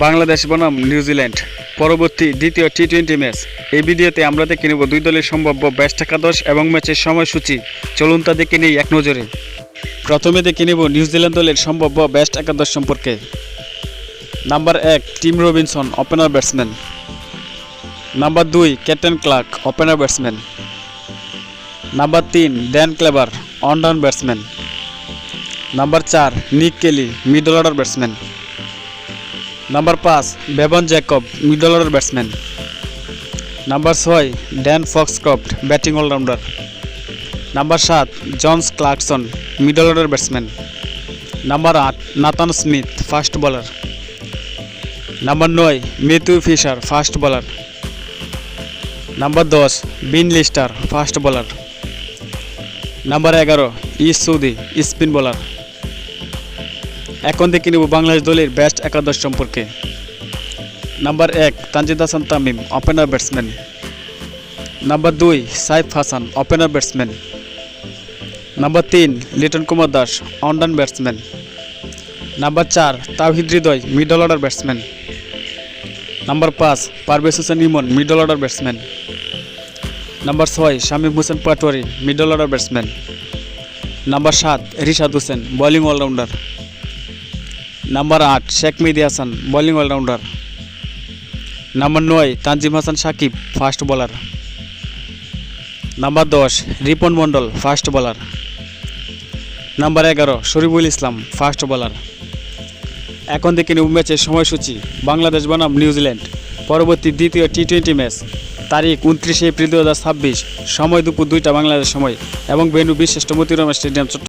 বাংলাদেশ বনাম নিউজিল্যান্ড পরবর্তী দ্বিতীয় টি-20 ম্যাচ। এই ভিডিওতে আমরা দেখে নেব দুই দলের সম্ভাব্য বেস্ট একাদশ এবং ম্যাচের সময়সূচি। চলুন তা দেখে নেই এক নজরে। প্রথমে দেখে নেব নিউজিল্যান্ড দলের সম্ভাব্য বেস্ট একাদশ সম্পর্কে। Number 1 Tim Robinson, opener batsman. Number 2 captain Clarke, opener batsman. Number 3 Dan Cleaver, on down batsman. Number 4 Nick Kelly, middle order batsman. Number 5 Bevan Jacob, middle order batsman. Number 6 Dan Foxcroft, batting allrounder. Number 7 Johns Clarkson, middle order batsman. Number 8 Nathan Smith, fast bowler. Number 9 Matthew Fisher, fast bowler. Number 10 Ben Lister, fast bowler. Number 11 ইস Saudi, spin bowler. এখন দেখে নেব বাংলাদেশ দলের best একাদশ সম্পর্কে। Number 1 Tanzid Hasan Tamim, opener batsman. Number 2 Saif Hasan, opener batsman. Number 3 Liton Kumar Das, one down batsman. Number 4 Towhid Hridoy, middle order batsman. Number 5 Parvez Hossain Emon, middle order batsman. Number 6 Shamim Hossain Patwari, middle order batsman. Number 7 Rishad Hossain, bowling all rounder. Number 8 Sheikh Mehedi Hasan, bowling all rounder. Number 9 Tanzim Hasan Sakib, fast bowler. Number 10 Ripon Mondal, fast bowler. Number 11 Shoriful Islam, fast bowler. এখন দেখে নেব ম্যাচের সময়সূচি। বাংলাদেশ বনাম New Zealand পরবর্তী দ্বিতীয় টি-20 match. তারিখ 29 April 2026, সময় দুপুর 2টা বাংলাদেশ সময় এবং ভেন্যু বিশ্রেষ্ঠ মতিউর রহমান স্টেডিয়াম।